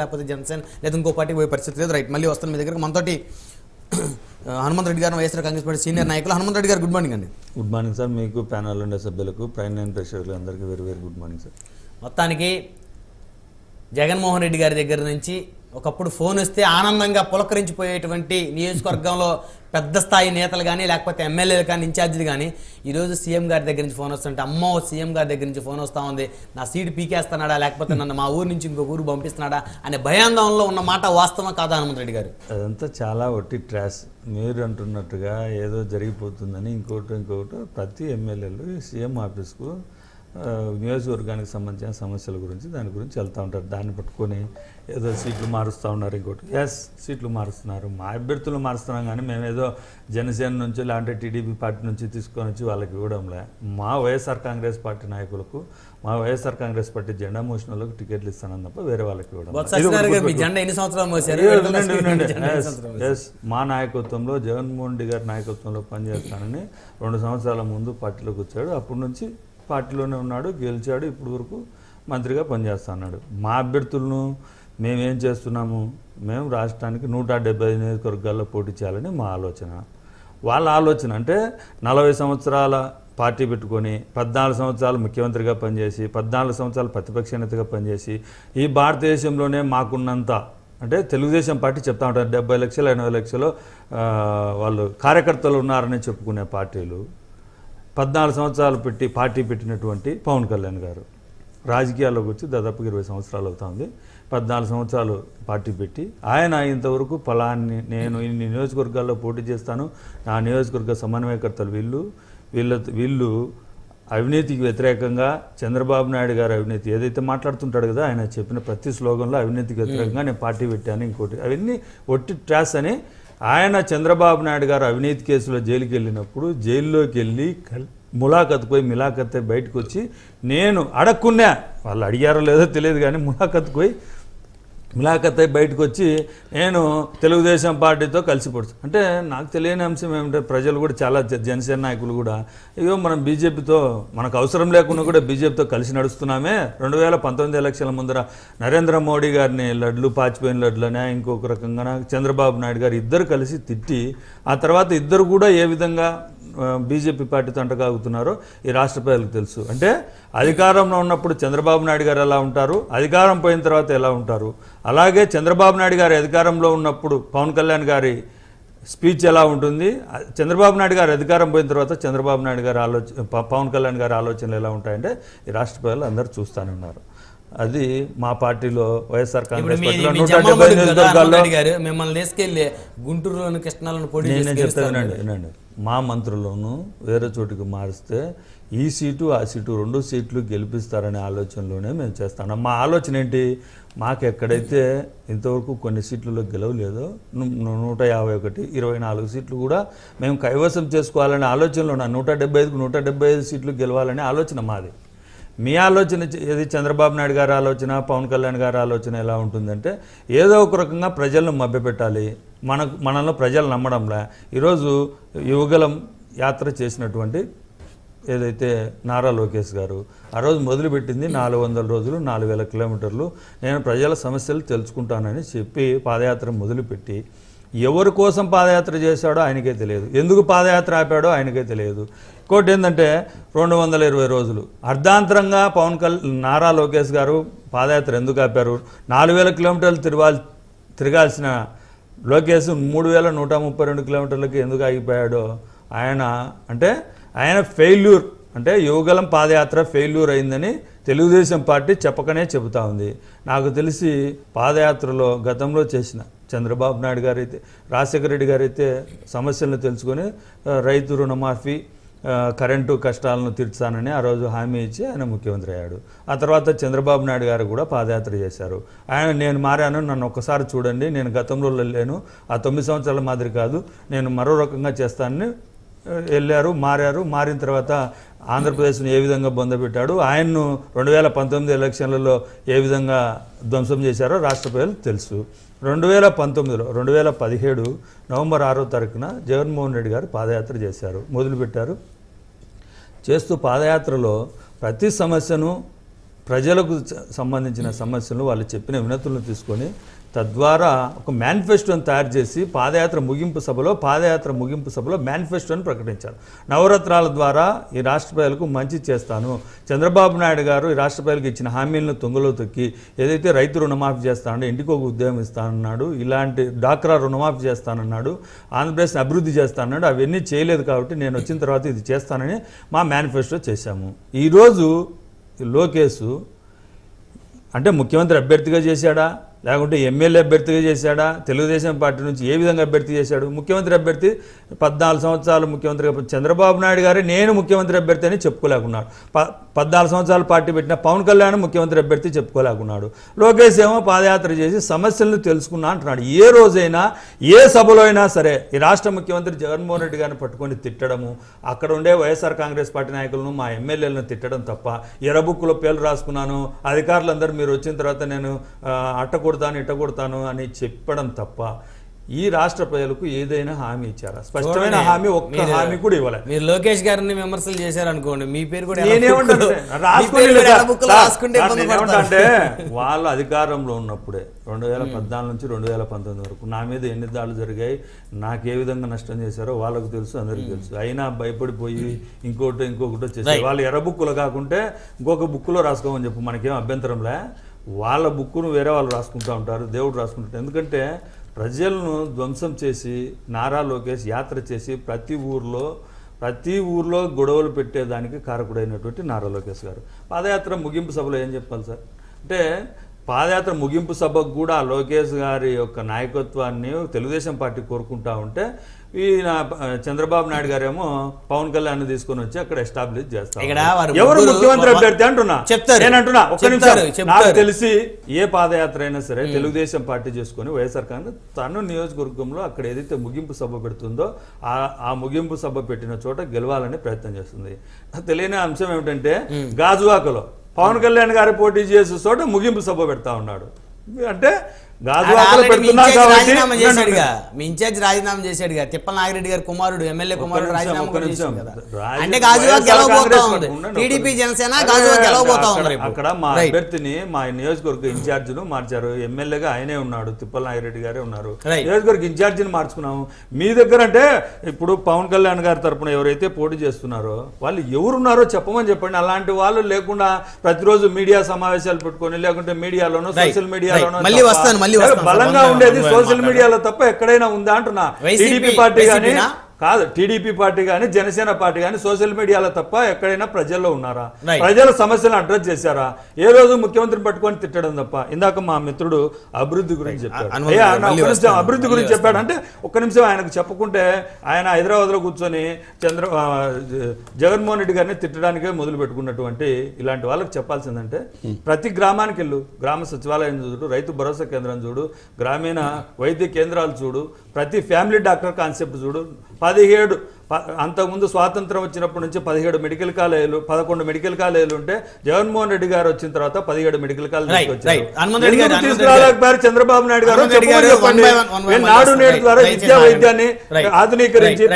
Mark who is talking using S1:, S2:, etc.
S1: లేకపోతే జనసేన లేదా ఇంకో పార్టీ పోయే పరిస్థితి లేదు. రైట్, మళ్ళీ వస్తాను మీ దగ్గర. మనతోటి హనుమంత్ రెడ్డి గారు, వైఎస్ఆర్ కాంగ్రెస్ పార్టీ సీనియర్ నాయకులు. హనుమంత్ రెడ్డి గారు, గుడ్ మార్నింగ్ అండి.
S2: Good morning sir. మీకు ప్యానల్ ఉండే సభ్యులకు, ప్రైమ్ లైన్ ప్రేక్షకులు అందరికీ very very good morning sir.
S1: మొత్తానికి జగన్మోహన్ రెడ్డి గారి దగ్గర నుంచి ఒకప్పుడు ఫోన్ వస్తే ఆనందంగా పులకరించిపోయేటువంటి నియోజకవర్గంలో పెద్ద స్థాయి నేతలు కానీ లేకపోతే ఎమ్మెల్యేలు కానీ ఇన్ఛార్జీలు కానీ ఈరోజు సీఎం గారి దగ్గర నుంచి ఫోన్ వస్తుంటే అమ్మో సీఎం గారి దగ్గర నుంచి ఫోన్ వస్తూ ఉంది, నా సీటు పీకేస్తున్నాడా లేకపోతే నన్ను మా ఊరు నుంచి ఇంకో ఊరు పంపిస్తున్నాడా అనే భయాందోళనలో ఉన్న మాట వాస్తవం కాదా హనుమంత్ రెడ్డి గారు?
S2: అదంతా చాలా ఒట్టి ట్రాష్. మీరు అంటున్నట్టుగా ఏదో జరిగిపోతుందని ఇంకోటి ప్రతి ఎమ్మెల్యేలు సీఎం ఆఫీస్కు నియోజకవర్గానికి సంబంధించిన సమస్యల గురించి దాని గురించి వెళ్తూ ఉంటారు. దాన్ని పట్టుకొని ఏదో సీట్లు మారుస్తూ ఉన్నారు. ఇంకోటి సీట్లు మారుస్తున్నారు, మా అభ్యర్థులు మారుస్తున్నాం, కానీ మేము ఏదో జనసేన నుంచి లేదంటే టీడీపీ పార్టీ నుంచి తీసుకొని వచ్చి వాళ్ళకి ఇవ్వడంలే. మా వైఎస్ఆర్ కాంగ్రెస్ పార్టీ నాయకులకు, మా వైఎస్ఆర్ కాంగ్రెస్ పార్టీ జెండా మోసిన వాళ్ళకి టికెట్లు ఇస్తానని తప్ప వేరే వాళ్ళకి ఇవ్వడం. మా నాయకత్వంలో, జగన్మోహన్ రెడ్డి గారి నాయకత్వంలో పనిచేస్తానని 2 సంవత్సరాల ముందు పార్టీలోకి వచ్చాడు. అప్పటి నుంచి పార్టీలోనే ఉన్నాడు, గెలిచాడు, ఇప్పుడు వరకు మంత్రిగా పనిచేస్తున్నాడు. మా అభ్యర్థులను మేమేం చేస్తున్నాము, మేము రాష్ట్రానికి 175 నియోజకవర్గాల్లో పోటీ చేయాలని మా ఆలోచన. వాళ్ళ ఆలోచన అంటే 40 సంవత్సరాల పార్టీ పెట్టుకొని 14 సంవత్సరాలు ముఖ్యమంత్రిగా పనిచేసి 14 సంవత్సరాలు ప్రతిపక్ష నేతగా పనిచేసి ఈ భారతదేశంలోనే మాకున్నంత అంటే తెలుగుదేశం పార్టీ చెప్తా ఉంటారు 70 లక్షలు 80 లక్షలు వాళ్ళు కార్యకర్తలు ఉన్నారని చెప్పుకునే పార్టీలు 14 సంవత్సరాలు పెట్టి పార్టీ పెట్టినటువంటి పవన్ కళ్యాణ్ గారు రాజకీయాల్లోకి వచ్చి దాదాపు 20 సంవత్సరాలు అవుతుంది. 14 సంవత్సరాలు పార్టీ పెట్టి ఆయన ఇంతవరకు ఫలాన్ని నేను ఇన్ని నియోజకవర్గాల్లో పోటీ చేస్తాను, నా నియోజకవర్గ సమన్వయకర్తలు వీళ్ళు అవినీతికి వ్యతిరేకంగా చంద్రబాబు నాయుడు గారు అవినీతి ఏదైతే మాట్లాడుతుంటాడు కదా, ఆయన చెప్పిన ప్రతి స్లోగన్లో అవినీతికి వ్యతిరేకంగా నేను పార్టీ పెట్టాను, ఇంకోటి అవన్నీ ఒట్టి ట్రాస్ అని ఆయన చంద్రబాబు నాయుడు గారు అవినీతి కేసులో జైలుకి వెళ్ళినప్పుడు జైల్లోకి వెళ్ళి ములాఖత్ పోయి మిలాఖత్ బయటకు వచ్చి నేను అడక్కున్నా, వాళ్ళు అడిగారో లేదో తెలియదు కానీ ములాఖత్ పోయి మిలాఖత్ బయటకు వచ్చి నేను తెలుగుదేశం పార్టీతో కలిసిపోవచ్చు అంటే నాకు తెలియని అంశం ఏమిటంటే ప్రజలు కూడా చాలా జనసేన నాయకులు కూడా అయ్యో మనం బీజేపీతో మనకు అవసరం లేకుండా కూడా బీజేపీతో కలిసి నడుస్తున్నామే. 2019 ఎలక్షన్ల ముందర నరేంద్ర మోడీ గారిని లడ్లు పాచిపోయిన లడ్లనే ఇంకొక రకంగా చంద్రబాబు నాయుడు గారు ఇద్దరు కలిసి తిట్టి ఆ తర్వాత ఇద్దరు కూడా ఏ విధంగా బీజేపీ పార్టీతో అంటకాగుతున్నారో ఈ రాష్ట్ర ప్రజలకు తెలుసు. అంటే అధికారంలో ఉన్నప్పుడు చంద్రబాబు నాయుడు గారు ఎలా ఉంటారు, అధికారం పోయిన తర్వాత ఎలా ఉంటారు, అలాగే చంద్రబాబు నాయుడు గారి అధికారంలో ఉన్నప్పుడు పవన్ కళ్యాణ్ గారి స్పీచ్ ఎలా ఉంటుంది, చంద్రబాబు నాయుడు గారు అధికారం పోయిన తర్వాత చంద్రబాబు నాయుడు గారి పవన్ కళ్యాణ్ గారి ఆలోచనలు ఎలా ఉంటాయంటే ఈ రాష్ట్ర ప్రజలు అందరూ చూస్తూనే ఉన్నారు. అది మా పార్టీలో వైఎస్ఆర్ కాంగ్రెస్ పార్టీలో 170 నియోజకవర్గాల్లో
S1: మిమ్మల్ని తీసుకెళ్లి గుంటూరులోని కృష్ణాలను పోటీ
S2: నేను చెప్తానండి, మా మంత్రులను వేరే చోటుకి మారిస్తే ఈ సీటు ఆ సీటు 2 సీట్లు గెలిపిస్తారనే ఆలోచనలోనే మేము చేస్తాం. మా ఆలోచన ఏంటి, మాకు ఎక్కడైతే ఇంతవరకు కొన్ని సీట్లలో గెలవలేదో 151 24 సీట్లు కూడా మేము కైవసం చేసుకోవాలనే ఆలోచనలో 175కు 175 సీట్లు గెలవాలనే ఆలోచన మాది. మీ ఆలోచన ఏది, చంద్రబాబు నాయుడు గారి ఆలోచన, పవన్ కళ్యాణ్ గారి ఆలోచన ఎలా ఉంటుందంటే ఏదో ఒక రకంగా ప్రజలను మభ్యపెట్టాలి, మనలో ప్రజలు నమ్మడంలా. ఈరోజు యువగలం యాత్ర చేసినటువంటి ఏదైతే నారా లోకేష్ గారు ఆ రోజు మొదలుపెట్టింది 400 రోజులు 4000 కిలోమీటర్లు నేను ప్రజల సమస్యలు తెలుసుకుంటానని చెప్పి పాదయాత్ర మొదలుపెట్టి ఎవరి కోసం పాదయాత్ర చేశాడో ఆయనకే తెలియదు, ఎందుకు పాదయాత్ర ఆపాడో ఆయనకే తెలియదు. ఇంకోటి ఏంటంటే 220 రోజులు అర్ధాంతరంగా నారా లోకేష్ గారు పాదయాత్ర ఎందుకు ఆపారు, 4000 కిలోమీటర్లు తిరగాల్సిన లోకేష్ 3132 కిలోమీటర్లకి ఎందుకు ఆగిపోయాడో ఆయన ఫెయిల్యూర్ అంటే యువగలం పాదయాత్ర ఫెయిల్యూర్ అయిందని తెలుగుదేశం పార్టీ చెప్పకనే చెబుతా ఉంది. నాకు తెలిసి పాదయాత్రలో గతంలో చేసిన చంద్రబాబు నాయుడు గారు అయితే, రాజశేఖర రెడ్డి గారు అయితే సమస్యలను తెలుసుకొని రైతు రుణమాఫీ, కరెంటు కష్టాలను తీర్చానని ఆ రోజు హామీ ఇచ్చి ఆయన ముఖ్యమంత్రి అయ్యాడు. ఆ తర్వాత చంద్రబాబు నాయుడు గారు కూడా పాదయాత్ర చేశారు. నేను మారాను, నన్ను ఒక్కసారి చూడండి, నేను గతంలో లేను, ఆ 9 సంవత్సరాల మాదిరి కాదు, నేను మరో రకంగా చేస్తానని వెళ్ళారు, మారిన తర్వాత ఆంధ్రప్రదేశ్ను ఏ విధంగా బొందపెట్టాడు, ఆయన్ను 2019 ఎలక్షన్లలో ఏ విధంగా ధ్వంసం చేశారో రాష్ట్ర ప్రజలకు తెలుసు. 2017 నవంబర్ 6వ తారీఖున జగన్మోహన్ రెడ్డి గారు పాదయాత్ర మొదలుపెట్టారు. చేస్తూ పాదయాత్రలో ప్రతి సమస్యను ప్రజలకు సంబంధించిన సమస్యలు వాళ్ళు చెప్పిన వినతులను తీసుకొని తద్వారా ఒక మేనిఫెస్టోని తయారు చేసి పాదయాత్ర ముగింపు సభలో మేనిఫెస్టోని ప్రకటించారు. నవరత్నాల ద్వారా ఈ రాష్ట్ర ప్రజలకు మంచి చేస్తాను, చంద్రబాబు నాయుడు గారు ఈ రాష్ట్ర ప్రజలకు ఇచ్చిన హామీలను తొంగలో తొక్కి ఏదైతే రైతు రుణమాఫీ చేస్తానో, ఇంటికి ఒక ఉద్యోగం ఇస్తానన్నాడు, ఇలాంటి డాక్రా రుణమాఫీ చేస్తానన్నాడు, ఆంధ్రప్రదేశ్ని అభివృద్ధి చేస్తానన్నాడు, అవన్నీ చేయలేదు కాబట్టి నేను వచ్చిన తర్వాత ఇది చేస్తానని మా మేనిఫెస్టో చేశాము. ఈరోజు లోకేష్ అంటే ముఖ్యమంత్రి అభ్యర్థిగా చేశాడా, లేకుంటే ఎమ్మెల్యే అభ్యర్థిగా చేశాడా, తెలుగుదేశం పార్టీ నుంచి ఏ విధంగా అభ్యర్థి చేశాడు? ముఖ్యమంత్రి అభ్యర్థి 14 సంవత్సరాలు ముఖ్యమంత్రిగా చంద్రబాబు నాయుడు గారే నేను ముఖ్యమంత్రి అభ్యర్థి అని చెప్పుకోలేకున్నాడు. 14 సంవత్సరాలు పార్టీ పెట్టిన పవన్ కళ్యాణ్ ముఖ్యమంత్రి అభ్యర్థి చెప్పుకోలేకున్నాడు. లోకేష్ ఏమో పాదయాత్ర చేసి సమస్యలను తెలుసుకున్నా అంటున్నాడు. ఏ రోజైనా ఏ సభలో అయినా సరే ఈ రాష్ట్ర ముఖ్యమంత్రి జగన్మోహన్ రెడ్డి గారిని పట్టుకొని తిట్టడము, అక్కడ ఉండే వైఎస్ఆర్ కాంగ్రెస్ పార్టీ నాయకులను మా ఎమ్మెల్యేలను తిట్టడం తప్ప, ఎర్రబుక్కులో పేర్లు రాసుకున్నాను, అధికారులందరూ మీరు వచ్చిన తర్వాత నేను ఇట్ట కొడతాను అని చెప్పడం తప్ప ఈ రాష్ట్ర ప్రజలకు ఏదైనా హామీ ఇచ్చారా? స్పష్టమైన హామీ ఒక్క హామీ కూడా ఇవ్వలేదు.
S1: మీరు లోకేష్ గారిని విమర్శలు చేశారనుకోండి, మీ పేరు కూడా
S2: అంటే వాళ్ళు అధికారంలో ఉన్నప్పుడే 2014 నుంచి 2019 వరకు నా మీద ఎన్ని దాడులు జరిగాయి, నాకు ఏ విధంగా నష్టం చేశారో వాళ్ళకు తెలుసు, అందరికీ తెలుసు. అయినా భయపడిపోయి ఇంకొకటో చేశారు. వాళ్ళు ఎర్ర బుక్కులు కాకుంటే ఇంకొక బుక్కులో రాసుకోమని చెప్పు, మనకేం అభ్యంతరంలే. వాళ్ళ బుక్కును వేరే వాళ్ళు రాసుకుంటూ ఉంటారు, దేవుడు రాసుకుంటారు. ఎందుకంటే ప్రజలను ధ్వంసం చేసి నారా లోకేష్ యాత్ర చేసి ప్రతి ఊర్లో గొడవలు పెట్టేదానికి కారకుడైనటువంటి నారా లోకేష్ గారు పాదయాత్ర ముగింపు సభలో ఏం చెప్పాలి సార్? అంటే పాదయాత్ర ముగింపు సభకు కూడా లోకేష్ గారి యొక్క నాయకత్వాన్ని తెలుగుదేశం పార్టీ కోరుకుంటా ఉంటే ఈ చంద్రబాబు నాయుడు గారేమో పవన్ కళ్యాణ్ తీసుకొని వచ్చి అక్కడ ఎస్టాబ్లిష్ చేస్తారు. ఎవరు ముఖ్యమంత్రి అభ్యర్థి అంటున్నా, నేనంటున్నా ఒక్క నిమిషం. నాకు తెలిసి ఏ పాదయాత్ర అయినా సరే తెలుగుదేశం పార్టీ చేసుకొని వైఎస్ఆర్ కాంగ్రెస్ తను నియోజకవర్గంలో అక్కడ ఏదైతే ముగింపు సభ పెడుతుందో ఆ ముగింపు సభ పెట్టిన చోట గెలవాలని ప్రయత్నం చేస్తుంది. తెలియని అంశం ఏమిటంటే గాజువాకలో పవన్ కళ్యాణ్ గారి పోటీ చేసే చోట ముగింపు సభ పెడతా ఉన్నాడు. అంటే
S1: రాజీనామా చేశాడుగా, మీ ఇన్ఛార్జ్ రాజీనామా చేశాడుగా, తిప్పల నాగిరెడ్డి గారి కుమారుడు ఎమ్మెల్యే కుమారుడు రాజీనామా చేశాడు కదా. అంటే గాజువాక గెలవబోతా ఉంది టీడీపీ జనసేన, గాజువాక గెలవబోతా ఉంది.
S2: అక్కడ మా అభ్యర్థిని మా నియోజకవర్గ ఇన్ఛార్జిను మార్చారు, ఎమ్మెల్యేగా ఆయనే ఉన్నాడు, తిప్పల నాగిరెడ్డి గారే ఉన్నారు. నియోజకవర్గ ఇన్ఛార్జిని మార్చుకున్నాము. మీ దగ్గర అంటే ఇప్పుడు పవన్ కళ్యాణ్ గారి తరపున ఎవరైతే పోటీ చేస్తున్నారో వాళ్ళు ఎవరున్నారో చెప్పమని చెప్పండి. అలాంటి వాళ్ళు లేకుండా ప్రతిరోజు మీడియా సమావేశాలు పెట్టుకొని లేకుంటే మీడియాలోనో సోషల్ మీడియాలోనో బలంగా ఉండేది సోషల్ మీడియాలో తప్ప ఎక్కడైనా ఉందా అంటున్నా. టీడీపీ పార్టీ కానీ కాదు, టీడీపీ పార్టీ కానీ జనసేన పార్టీ కానీ సోషల్ మీడియాలో తప్ప ఎక్కడైనా ప్రజల్లో ఉన్నారా? ప్రజల సమస్యలను అడ్రస్ చేశారా? ఏ రోజు ముఖ్యమంత్రిని పట్టుకొని తిట్టడం తప్ప. ఇందాక మా మిత్రుడు అభివృద్ధి గురించి చెప్పాడు. అభివృద్ధి గురించి చెప్పాడు అంటే ఒక్క నిమిషం ఆయనకు చెప్పుకుంటే ఆయన హైదరాబాద్లో కూర్చొని జగన్మోహన్ రెడ్డి గారిని తిట్టడానికే మొదలు పెట్టుకున్నటువంటి ఇలాంటి వాళ్ళకి చెప్పాల్సిందంటే ప్రతి గ్రామానికి వెళ్ళు, గ్రామ సచివాలయం చూడు, రైతు భరోసా కేంద్రం చూడు, గ్రామీణ వైద్య కేంద్రాలు చూడు, ప్రతి ఫ్యామిలీ డాక్టర్ కాన్సెప్ట్ చూడు. 17 అంతకుముందు స్వాతంత్రం వచ్చినప్పటి నుంచి 17 మెడికల్ కాలేజీలు 11 మెడికల్ కాలేజీలు ఉంటే జగన్మోహన్ రెడ్డి గారు వచ్చిన తర్వాత 17 మెడికల్ కాలేజీలు తీసుకురాలేకపోయారు చంద్రబాబు నాయుడు గారు. నాడు నేడు ద్వారా విద్యా వైద్యాన్ని ఆధునీకరించి